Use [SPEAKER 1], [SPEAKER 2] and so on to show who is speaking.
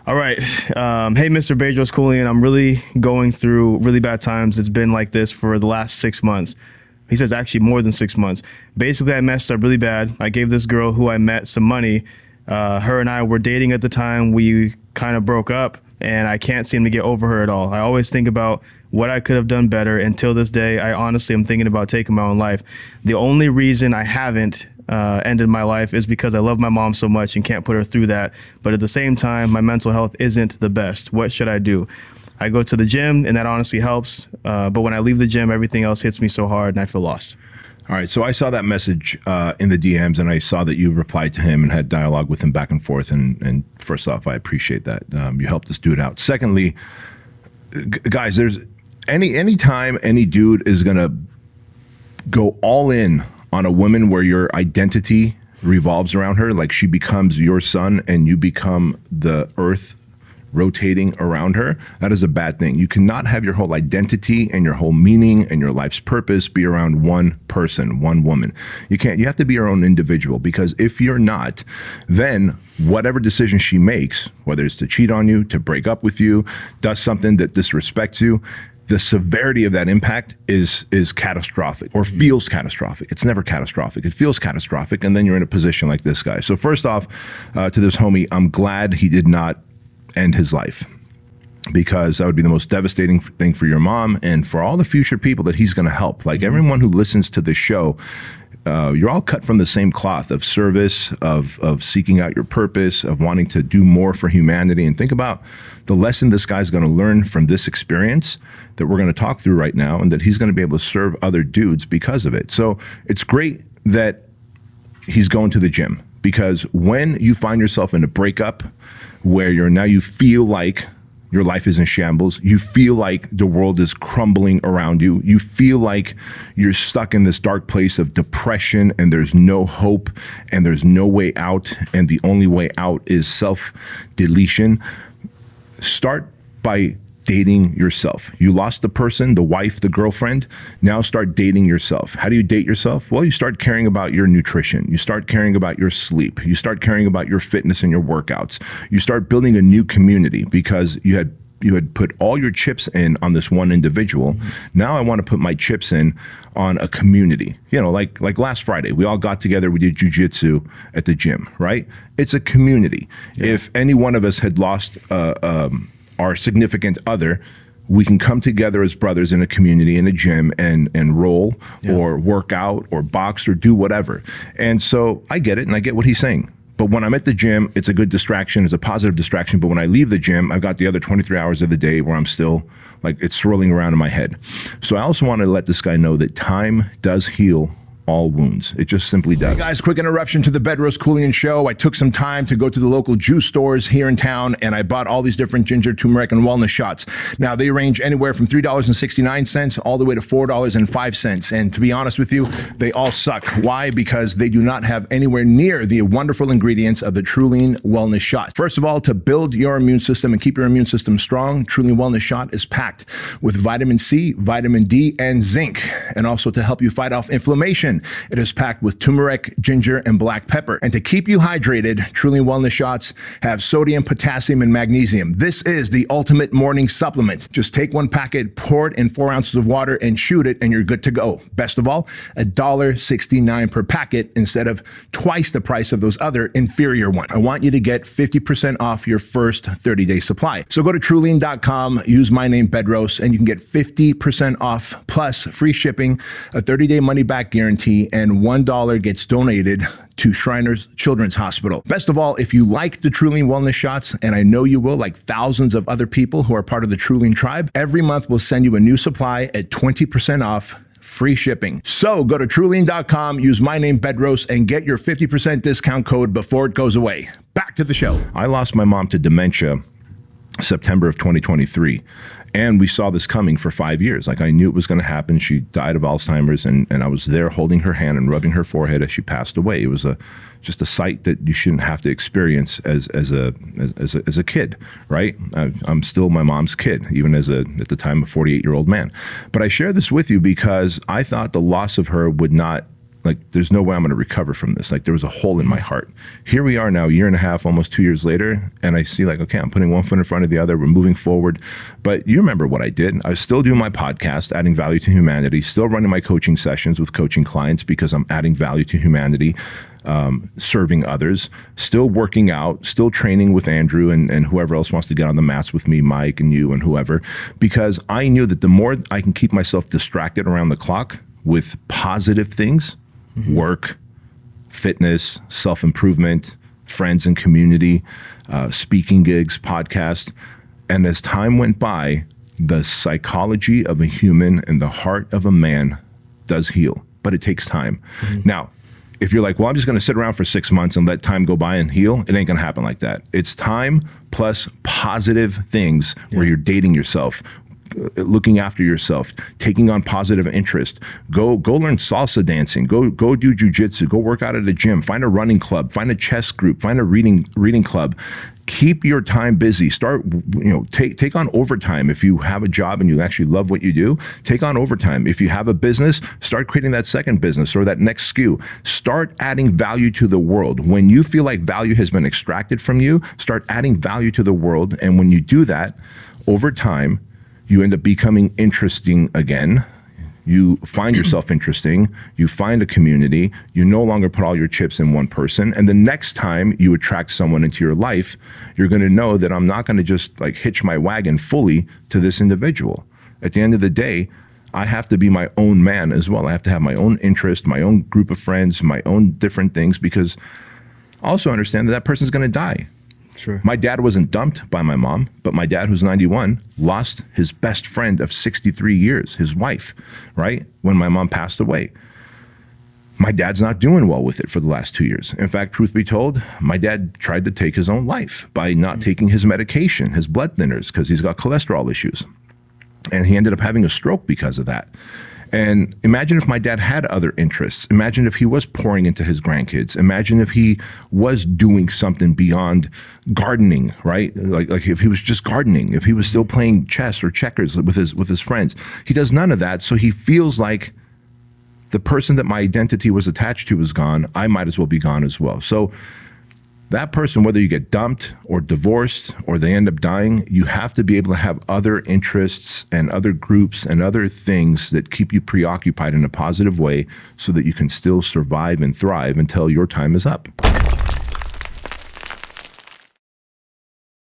[SPEAKER 1] All right. Hey, Mr. Bedros, Keuilian. I'm really going through really bad times. It's been like this for the last 6 months. He says actually more than 6 months. Basically, I messed up really bad. I gave this girl who I met some money. Her and I were dating at the time. We kind of broke up, and I can't seem to get over her at all. I always think about what I could have done better. Until this day, I honestly am thinking about taking my own life. The only reason I haven't ended my life is because I love my mom so much and can't put her through that. But at the same time, my mental health isn't the best. What should I do? I go to the gym, and that honestly helps. But when I leave the gym, everything else hits me so hard, and I feel lost.
[SPEAKER 2] All right, so I saw that message in the DMs, and I saw that you replied to him and had dialogue with him back and forth. And first off, I appreciate that. You helped this dude out. Secondly, guys, there's any time any dude is gonna go all in on a woman where your identity revolves around her, like she becomes your sun and you become the earth rotating around her, that is a bad thing. You cannot have your whole identity and your whole meaning and your life's purpose be around one person, one woman. You can't. You have to be your own individual, because if you're not, then whatever decision she makes, whether it's to cheat on you, to break up with you, does something that disrespects you, the severity of that impact is catastrophic, or feels catastrophic. It's never catastrophic. It feels catastrophic, and then you're in a position like this guy. So first off, to this homie, I'm glad he did not end his life, because that would be the most devastating thing for your mom and for all the future people that he's going to help. Like everyone who listens to this show, you're all cut from the same cloth of service, of seeking out your purpose, of wanting to do more for humanity. And think about the lesson this guy's going to learn from this experience that we're going to talk through right now, and that he's going to be able to serve other dudes because of it. So it's great that he's going to the gym, because when you find yourself in a breakup where you feel like your life is in shambles, you feel like the world is crumbling around you, you feel like you're stuck in this dark place of depression and there's no hope and there's no way out, and the only way out is self-deletion, start by dating yourself. You lost the person, the wife, the girlfriend. Now start dating yourself. How do you date yourself? Well, you start caring about your nutrition. You start caring about your sleep. You start caring about your fitness and your workouts. You start building a new community, because you had put all your chips in on this one individual. Now I want to put my chips in on a community. You know, like last Friday, we all got together, we did jujitsu at the gym, right? It's a community. Yeah. If any one of us had lost our significant other, we can come together as brothers in a community, in a gym, and roll, or work out or box or do whatever. And so I get it, and I get what he's saying. But when I'm at the gym, it's a good distraction, it's a positive distraction. But when I leave the gym, I've got the other 23 hours of the day where I'm still, like, it's swirling around in my head. So I also want to let this guy know that time does heal all wounds. It just simply does. Hey guys, quick interruption to the Bedros Keuilian show. I took some time to go to the local juice stores here in town, and I bought all these different ginger, turmeric, and wellness shots. Now, they range anywhere from $3.69 all the way to $4.05. And to be honest with you, they all suck. Why? Because they do not have anywhere near the wonderful ingredients of the Keuilian Wellness Shot. First of all, to build your immune system and keep your immune system strong, Keuilian Wellness Shot is packed with vitamin C, vitamin D, and zinc. And also to help you fight off inflammation, it is packed with turmeric, ginger, and black pepper. And to keep you hydrated, Keuilian Wellness Shots have sodium, potassium, and magnesium. This is the ultimate morning supplement. Just take one packet, pour it in 4 ounces of water, and shoot it, and you're good to go. Best of all, $1.69 per packet instead of twice the price of those other inferior ones. I want you to get 50% off your first 30-day supply. So go to Keuilian.com, use my name, Bedros, and you can get 50% off plus free shipping, a 30-day money-back guarantee, and $1 gets donated to Shriners Children's Hospital. Best of all, if you like the Keuilian Wellness Shots, and I know you will, like thousands of other people who are part of the Keuilian tribe, every month we'll send you a new supply at 20% off, free shipping. So go to Keuilian.com, use my name, Bedros, and get your 50% discount code before it goes away. Back to the show. I lost my mom to dementia September of 2023. And we saw this coming for 5 years. Like, I knew it was going to happen. She died of Alzheimer's, and I was there holding her hand and rubbing her forehead as she passed away. It was just a sight that you shouldn't have to experience as a kid, right? I'm still my mom's kid, even as at the time, a 48-year-old man. But I share this with you because I thought the loss of her would not like, there's no way I'm going to recover from this. Like, there was a hole in my heart. Here we are now, a year and a half, almost 2 years later, and I see like, okay, I'm putting one foot in front of the other. We're moving forward. But you remember what I did. I was still doing my podcast, adding value to humanity, still running my coaching sessions with coaching clients because I'm adding value to humanity, serving others, still working out, still training with Andrew and whoever else wants to get on the mats with me, Mike and you and whoever, because I knew that the more I can keep myself distracted around the clock with positive things, work, fitness, self-improvement, friends and community, speaking gigs, podcast. And as time went by, the psychology of a human and the heart of a man does heal, but it takes time. Now, if you're like, well, I'm just going to sit around for 6 months and let time go by and heal, it ain't going to happen like that. It's time plus positive things where you're dating yourself, looking after yourself, taking on positive interest. Go learn salsa dancing. Go do jujitsu. Go work out at a gym. Find a running club. Find a chess group. Find a reading club. Keep your time busy. Start, take on overtime. If you have a job and you actually love what you do, take on overtime. If you have a business, start creating that second business or that next SKU. Start adding value to the world. When you feel like value has been extracted from you, start adding value to the world. And when you do that, over time, you end up becoming interesting again. You find yourself interesting. You find a community. You no longer put all your chips in one person. And the next time you attract someone into your life, you're going to know that I'm not going to just like hitch my wagon fully to this individual. At the end of the day, I have to be my own man as well. I have to have my own interest, my own group of friends, my own different things, because I also understand that that person's going to die.
[SPEAKER 1] Sure.
[SPEAKER 2] My dad wasn't dumped by my mom, but my dad, who's 91, lost his best friend of 63 years, his wife, right? When my mom passed away. My dad's not doing well with it for the last 2 years. In fact, truth be told, my dad tried to take his own life by not taking his medication, his blood thinners, because he's got cholesterol issues. And he ended up having a stroke because of that. And imagine if my dad had other interests. Imagine if he was pouring into his grandkids. Imagine if he was doing something beyond gardening, right? Like if he was just gardening, if he was still playing chess or checkers with his friends. He does none of that, so he feels like the person that my identity was attached to is gone. I might as well be gone as well. So that person, whether you get dumped or divorced or they end up dying, you have to be able to have other interests and other groups and other things that keep you preoccupied in a positive way so that you can still survive and thrive until your time is up.